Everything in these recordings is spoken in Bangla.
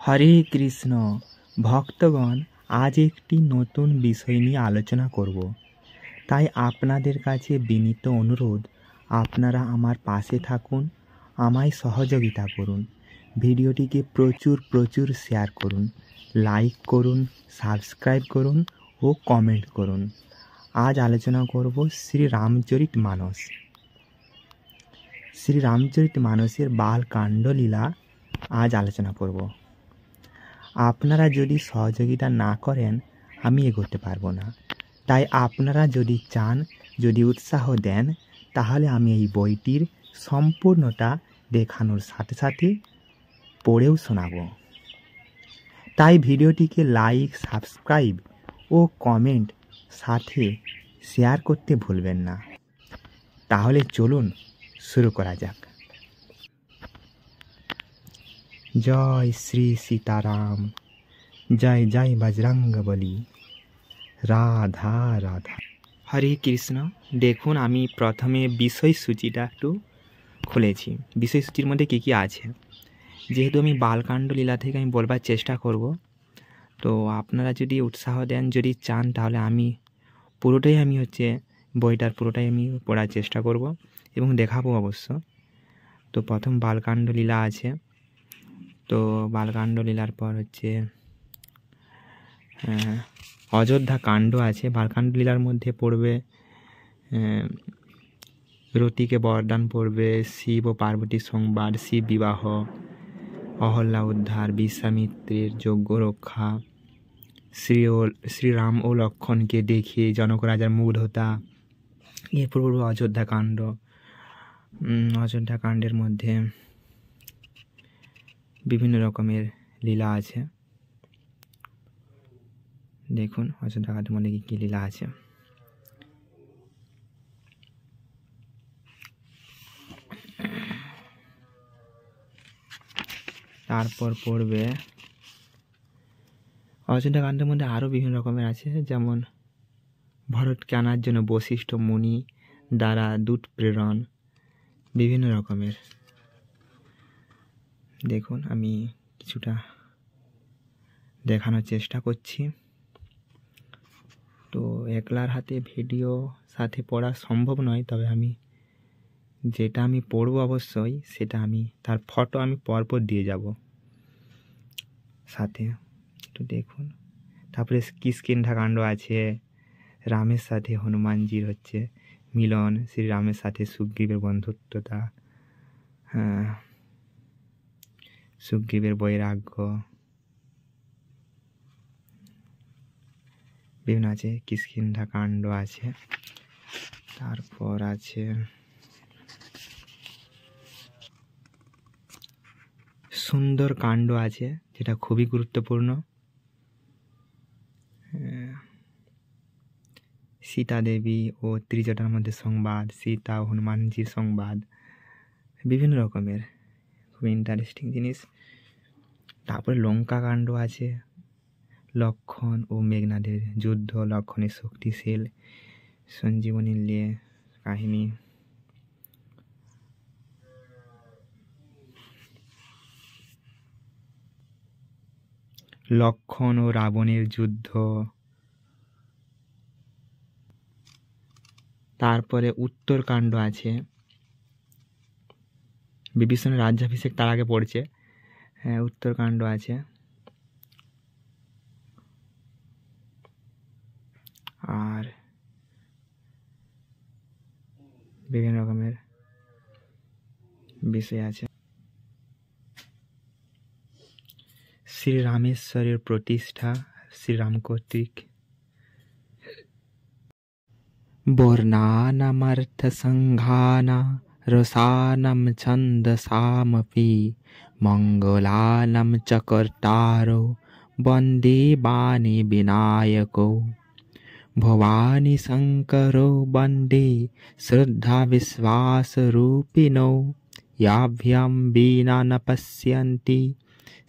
হরে কৃষ্ণ ভক্তগণ, আজ একটি নতুন বিষয় নিয়ে আলোচনা করব। তাই আপনাদের কাছে বিনীত অনুরোধ, আপনারা আমার পাশে থাকুন, আমায় সহযোগিতা করুন। ভিডিওটিকে প্রচুর শেয়ার করুন, লাইক করুন, সাবস্ক্রাইব করুন ও কমেন্ট করুন। আজ আলোচনা করব শ্রী রামচরিত মানস। শ্রী রামচরিত মানসের বালকাণ্ড লীলা আজ আলোচনা করব। আপনারা যদি সহযোগিতা না করেন আমি এগোতে পারবো না। তাই আপনারা যদি চান, যদি উৎসাহ দেন, তাহলে আমি এই বইটির সম্পূর্ণটা দেখানোর সাথে সাথে পড়েও শোনাবো। তাই ভিডিওটিকে লাইক, সাবস্ক্রাইব ও কমেন্ট সাথে শেয়ার করতে ভুলবেন না। তাহলে চলুন শুরু করা যাক। জয় শ্রী সীতারাম, জয় জয় বজরঙ্গবলী, রাধা রাধা। হরে কৃষ্ণ। দেখুন, আমি প্রথমে বিষয়সূচিটা একটু খুলেছি। বিষয়সূচির মধ্যে কী কী আছে, যেহেতু আমি বালকাণ্ড লীলা থেকে আমি বলবার চেষ্টা করব। তো আপনারা যদি উৎসাহ দেন, যদি চান, তাহলে আমি পুরোটাই বইটার পুরোটাই আমি পড়ার চেষ্টা করব এবং দেখাবো অবশ্য। তো প্রথম বালকাণ্ড লীলা আছে। তো বালকাণ্ড লীলার পর অযোধ্যা কাণ্ড আছে। বালকাণ্ড লীলার মধ্যে পড়বে রতিকে বরদান পড়বে, শিব ও পার্বতীর সংবাদ, শিব বিবাহ, অহল্যা উদ্ধার, বিশ্বামিত্রের যজ্ঞ রক্ষা, শ্রীরাম ও লক্ষ্মণকে দেখে জনক রাজার মুগ্ধতা। এরপর পড়বে অযোধ্যা কাণ্ড। অযোধ্যা কাণ্ডের মধ্যে বিভিন্ন রকমের লীলা আছে। দেখুন অযোধ্যা কাণ্ডের মধ্যে কী কী লীলা আছে। তারপর পড়বে অযোধ্যা কাণ্ডের মধ্যে আরও বিভিন্ন রকমের আছে, যেমন ভরতকে আনার জন্য বশিষ্ঠ মুনি দ্বারা দূত প্রেরণ, বিভিন্ন রকমের। দেখুন আমি কিছুটা দেখানোর চেষ্টা করছি। তো একলার হাতে ভিডিও সাথে পড়া সম্ভব নয়, তবে যেটা আমি পড়বো অবশ্যই সেটা তার ফটো আমি পরপর দিয়ে যাব সাথে। তো দেখুন, তারপরে কিষ্কিন্ধা কাণ্ড আছে। রামের সাথে হনুমানজির মিলন, শ্রী রামের সাথে সুগ্রীবের বন্ধুত্বতা, সুগ্রীবের বৈরাগ্য, বিভিন্ন আছে। কিষ্কিন্ধা কাণ্ড আছে। তারপর আছে সুন্দর কাণ্ড আছে, যেটা খুবই গুরুত্বপূর্ণ। সীতা দেবী ও ত্রিজটার মধ্যে সংবাদ, সীতা ও হনুমানজির সংবাদ, বিভিন্ন রকমের খুব ইন্টারেস্টিং জিনিস। তারপরে লঙ্কা কাণ্ড আছে। লক্ষ্মণ ও মেঘনাদের যুদ্ধ, লক্ষ্মণের শক্তিশীল সঞ্জীবনী নিয়ে কাহিনী। লক্ষ্মণ ও রাবণের যুদ্ধ। তারপরে উত্তরকাণ্ড আছে। বিভীষণের রাজ্যাভিষেক তার আগে পড়ছে। উত্তরকাণ্ড আছে। আর বিভিন্ন রকমের বিষয় আছে। শ্রীরামেশ্বরের প্রতিষ্ঠা, শ্রীরাম কর্তৃক। বর্ণানামর্থ সংঘানা রসানম ছন্দসামপি মঙ্গলানম চ কর্তারো বন্দে বাণী বিনায়কো ভবানী শঙ্করো বন্দে শ্রদ্ধা বিশ্বাসরূপিণো याभ्यां वीणा न पश्यन्ति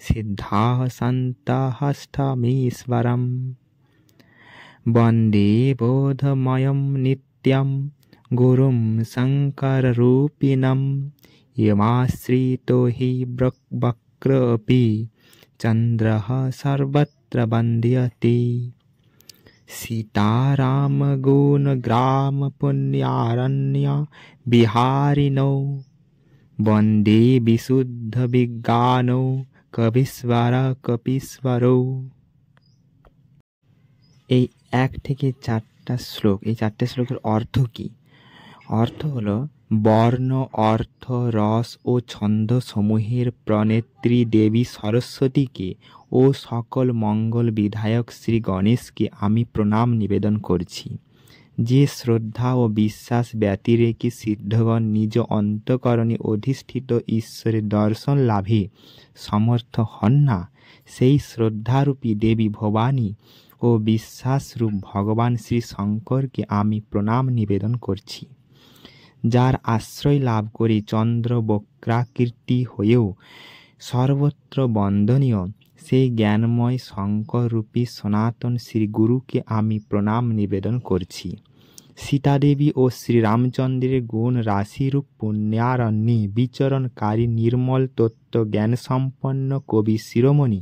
सिद्धाः सन्तःष्टमीश्वरम् वन्दे बोधमयं नित्यं गुरुं शङ्कररूपिणं यमाश्रितो हि वक्र अपि चन्द्रः सर्वत्र वन्द्यते। सीताराम गुणग्राम पुण्यारण्य बिहारिणौ वन्दे विशुद्ध विज्ञानौ कवीश्वर कपीश्वরौ। এই 1 থেকে 4টা শ্লোক, এই 4টে শ্লোকের অর্থ কি? অর্থ হলো বর্ণ, অর্থ, রস ও ছন্দ সমূহের প্রণেত্রী দেবী সরস্বতীকে ও সকল মঙ্গল বিধায়ক শ্রী গণেশকে আমি প্রণাম নিবেদন করছি। যে শ্রদ্ধা ও বিশ্বাস ব্যতিরেকে সিদ্ধগণ নিজ অন্তঃকরণে অধিষ্ঠিত ঈশ্বরের দর্শন লাভে সমর্থ হন না, সেই শ্রদ্ধারূপী দেবী ভবানী ও বিশ্বাসরূপ ভগবান শ্রী শঙ্করকে আমি প্রণাম নিবেদন করছি। যার আশ্রয় লাভ করে চন্দ্র বক্রাকৃতি হয়েও সর্বত্র বন্দনীয় সেই জ্ঞানময় শঙ্কররূপী সনাতন শ্রী গুরুকে আমি প্রণাম নিবেদন করছি। সীতাদেবী ও শ্রীরামচন্দ্রের গুণ রাশিরূপ পুণ্যারণ্যে বিচরণকারী নির্মল তত্ত্ব জ্ঞান সম্পন্ন কবি শিরোমণি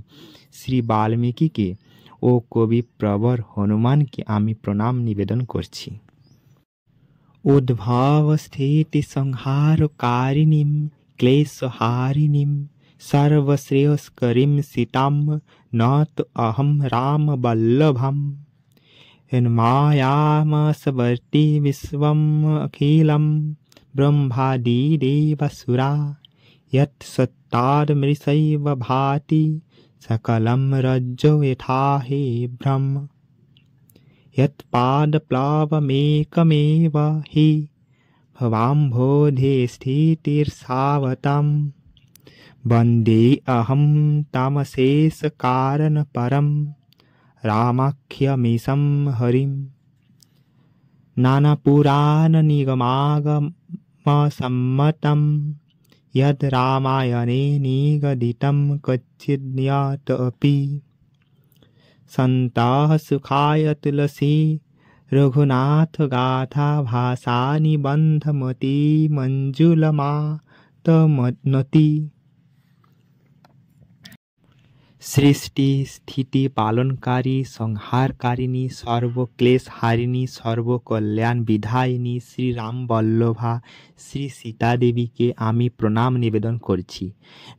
শ্রী বাল্মীকিকে ও কবি প্রবর হনুমানকে আমি প্রণাম নিবেদন করছি। উদ্ভব স্থিতি সংহারকারিণীম ক্লেশহারিণীম সর্বশ্রেয়স্করীম সীতাম নত অহম রাম বল্লভম। মায়ামসবর্তি বিশ্বম অখিলম ব্রহ্মাদিদেবাসুরা यत् सत्तादमृषैव भाति सकलं रज्जो यथा हे ब्रह्म। यत्पादप्लवमेकमेव हि भवाम्भोधे स्थितिर्सावतं। वन्दे अहं तमशेषकारणपरं रामाख्यमीशं हरिं। नानापुराणनिगमागमसम्मतं यद् रामायणे निगदितं क्वचिद् अपि। सन्तः सुखाय तुलसी रघुनाथगाथा भाषा निबन्धमती मञ्जुलमातमनति। সৃষ্টি স্থিতি পালনকারী সংহারকারিণী সর্বক্লেশহারিণী সর্বকল্যাণ বিধায়িনী শ্রীরাম বল্লভা শ্রী সীতাদেবীকে আমি প্রণাম নিবেদন করছি।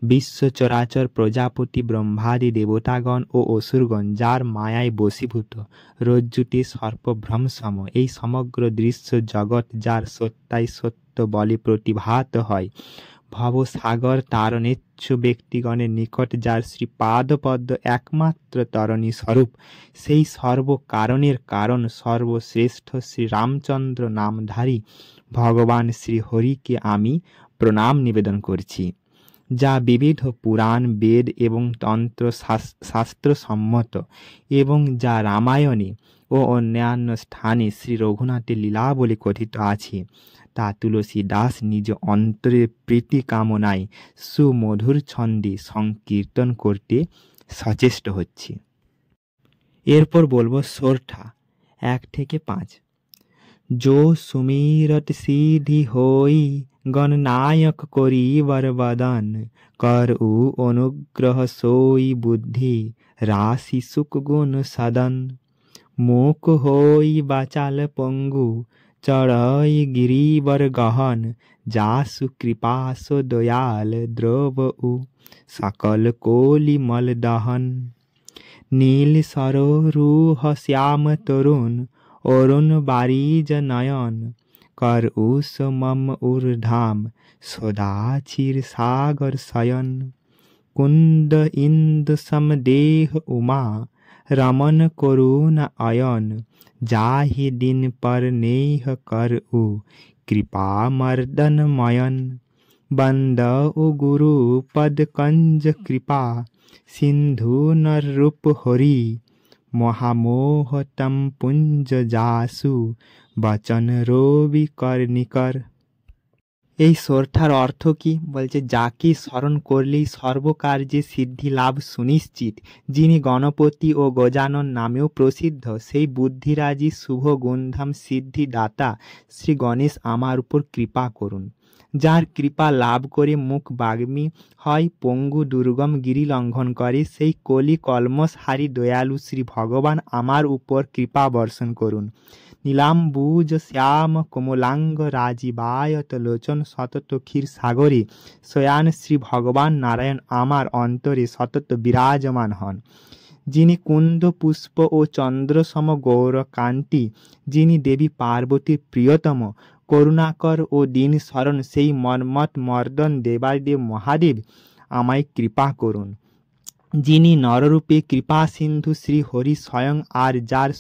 বিশ্ব চরাচর প্রজাপতি ব্রহ্মাদি দেবতাগণ ও অসুরগণ যার মায়ায় বশীভূত রজ্জুটি সর্পভ্রমসম, এই সমগ্র দৃশ্য জগৎ যার সত্যাই সত্য বলে প্রতিভাত হয়, ভবসাগর তারণেচ্ছু ব্যক্তিগণের নিকট যার শ্রীপাদপদ্ম একমাত্র তরণী স্বরূপ, সেই সর্বকারণের কারণ সর্বশ্রেষ্ঠ শ্রীরামচন্দ্র নামধারী ভগবান শ্রীহরিকে আমি প্রণাম নিবেদন করছি। যা বিবিধ পুরাণ বেদ এবং তন্ত্র শাস্ত্র সম্মত এবং যা রামায়ণে ও অন্যান্য স্থানে শ্রী রঘুনাথের লীলা বলে কথিত আছে, তা তুলসী দাস নিজ অন্তরের প্রীতি কামনায় সুমধুর ছন্দে সংকীর্তন করতে সচেষ্ট হচ্ছে। এরপর বলবো সোরঠা 1 থেকে 5। जो सुमिरत सीधि होई गणनायक करिवर वदन, कर उ अनुग्रह सोई बुद्धि राशि सुख गुण सदन। मूक होई बाचाल पंगु चढ़ई गिरिवर गहन, जासु कृपा सो दयाल द्रव उ सकल कोलि मल दहन। नील सरोरुह श्याम तरुण अरुण बारीज नयन, कर उस मम ऊर्धाम सदा क्षीर सागर शयन। कुंद इंद समदेह उमा रमन करुण अयन, जाहि दिन पर नेह कर उ कृपा मर्दन मयन। बंद उ गुरु पद कंज कृपा सिंधु नर रूप हरि, মহামোহতম পুঞ্জ যাসু বচন রবি কর নিকর। এই সোরঠার অর্থ কি? বলছে যাকে স্মরণ করলেই সর্বকার্যে সিদ্ধি লাভ সুনিশ্চিত, যিনি গণপতি ও গজানন নামেও প্রসিদ্ধ, সেই বুদ্ধিরাজি শুভ গুণধাম সিদ্ধিদাতা শ্রী গণেশ আমার উপর কৃপা করুন। যার কৃপা লাভ করে মুখ বাগ্মী হয়, পঙ্গু দুর্গম গিরি লঙ্ঘন করে, সেই কলি কলমসহারী দয়ালু শ্রী ভগবান আমার উপর কৃপা বর্ষণ করুন। নীলাম্বুজ শ্যাম কোমলাঙ্গ রাজীবায়ত লোচন সতত ক্ষীর সাগরে শয়ান শ্রী ভগবান নারায়ণ আমার অন্তরে সতত বিরাজমান হন। যিনি কুন্দ পুষ্প ও চন্দ্রসম গৌরকান্তি, যিনি দেবী পার্বতীর প্রিয়তম, করুণাকর ও দীন শরণ সেই মর্মত মর্দন দেবাদেব মহাদেব আমায় কৃপা করুন। যিনি নররূপে কৃপা সিন্ধু শ্রী হরি স্বয়ং, আর যার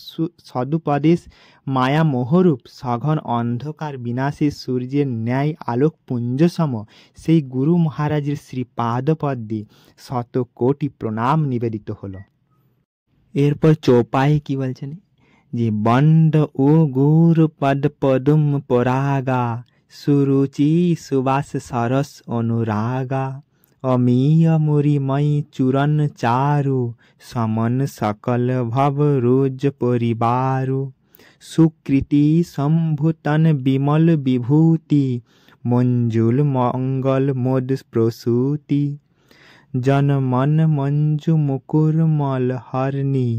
সদুপদেশ মায়া মোহরূপ সঘন অন্ধকার বিনাশী সূর্যের ন্যায় আলোক পুঞ্জসম, সেই গুরু মহারাজের শ্রী পাদপদ্মে শত কোটি প্রণাম নিবেদিত হলো। এরপর চৌপায়ে কি বলছেন যে বন্ড ও গুর পদ পদুম পরাগা, সুরুচি সুবাস সরস অনুরাগা, অমিয় মুরিময়ী চূরণ চারু, সমন সকল ভব রোজ পরিবারু, সুকৃতি সম্ভুতন বিমল বিভূতি, মঞ্জুল মঙ্গল মোদ প্রসূতি, জনমন মঞ্জু মুকুর মল হরণী,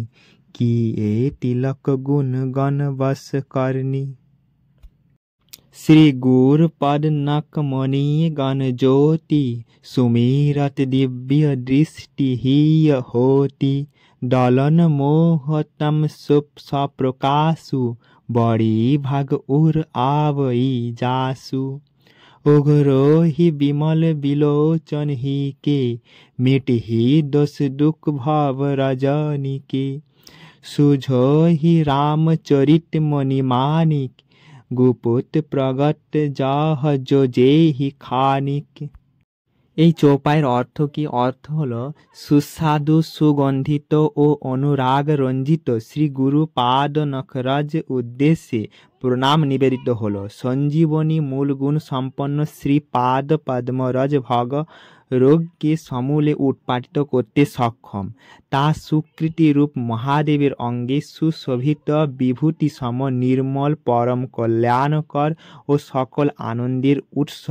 কি এ তিলক গুণ গণ বস করনি। श्री गुर पद नक मणि गण ज्योति, सुमीरत दिव्य दृष्टि ही होती, दलन मोह तम सुप सप्रकाशु, बड़ी भग उर आवई जासु, उघरो ही विमल बिलोचन ही के, मिट ही दोष दुख भव रजनी के, सुझो ही रामचरित मणि मानिक, গুপুত প্রগত যাহ যেহি খানিক। এই চৌপায়ের অর্থ কি? অর্থ হলো সুস্বাদু সুগন্ধিত ও অনুরাগ রঞ্জিত শ্রী গুরু পাদ নখরজ উদ্দেশ্যে প্রণাম নিবেদিত হলো। সঞ্জীবনী মূল গুণ সম্পন্ন শ্রী পাদ পদ্মরজ ভগ রোগকে সমূলে উৎপাটিত করতে সক্ষম। তা সুকৃতি রূপ মহাদেবের অঙ্গে সুশোভিত বিভূতি সম নির্মল পরম কল্যাণকর ও সকল আনন্দের উৎস।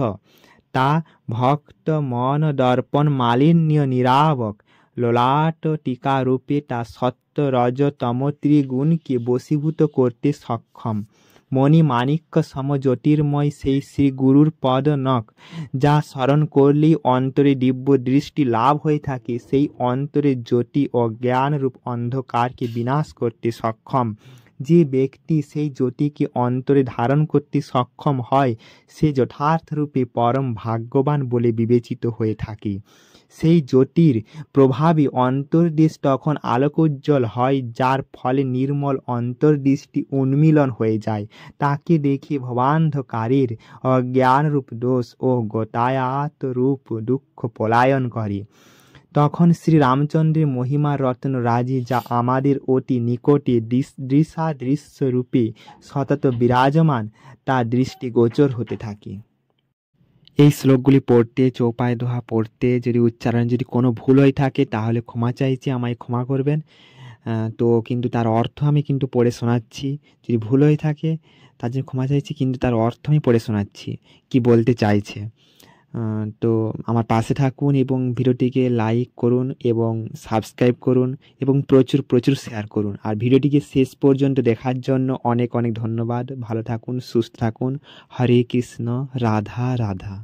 তা ভক্ত মন দর্পণ মালিন্য নিরাবক। ললাট টিকা রূপে তা সত্য রজ তম ত্রিগুণকে বশীভূত করতে সক্ষম। মণি মাণিক্য সম জ্যোতির্ময় সেই শ্রী গুরুর পদ নখ, যা স্মরণ করলেই অন্তরে দিব্য দৃষ্টি লাভ হয়ে থাকে, সেই অন্তরে জ্যোতি ও জ্ঞানরূপ অন্ধকারকে বিনাশ করতে সক্ষম। যে ব্যক্তি সেই জ্যোতিকে অন্তরে ধারণ করতে সক্ষম হয়, সে যথার্থরূপে পরম ভাগ্যবান বলে বিবেচিত হয়ে থাকে। সেই জ্যোতির প্রভাবে অন্তর্দেশ তখন আলোকোজ্জ্বল হয়, যার ফলে নির্মল অন্তর্দৃষ্টি উন্মীলন হয়ে যায়। তাকে দেখে ভবান্ধকারের অজ্ঞানরূপ দোষ ও গতায়াত রূপ দুঃখ পলায়ন করে। তখন শ্রী রামচন্দ্রের মহিমার রত্ন রাজি, যা আমাদের অতি নিকটে দৃশ্যাদৃশ্য রূপে সতত বিরাজমান, তা দৃষ্টিগোচর হতে থাকে। এই শ্লোকগুলি পড়তে, চৌপায় দোহা পড়তে যদি উচ্চারণ যদি কোনো ভুল হয়ে থাকে তাহলে ক্ষমা চাইছি, আমায় ক্ষমা করবেন। তো কিন্তু তার অর্থ আমি কিন্তু পড়ে শোনাচ্ছি। যদি ভুল হয়ে থাকে তার জন্য ক্ষমা চাইছি, কিন্তু তার অর্থ আমি পড়ে শোনাচ্ছি কি বলতে চাইছে। তো আমার পাশে থাকুন এবং ভিডিওটিকে লাইক করুন এবং সাবস্ক্রাইব করুন এবং প্রচুর প্রচুর শেয়ার করুন। আর ভিডিওটিকে শেষ পর্যন্ত দেখার জন্য অনেক অনেক ধন্যবাদ। ভালো থাকুন, সুস্থ থাকুন। হরে কৃষ্ণ, রাধা রাধা।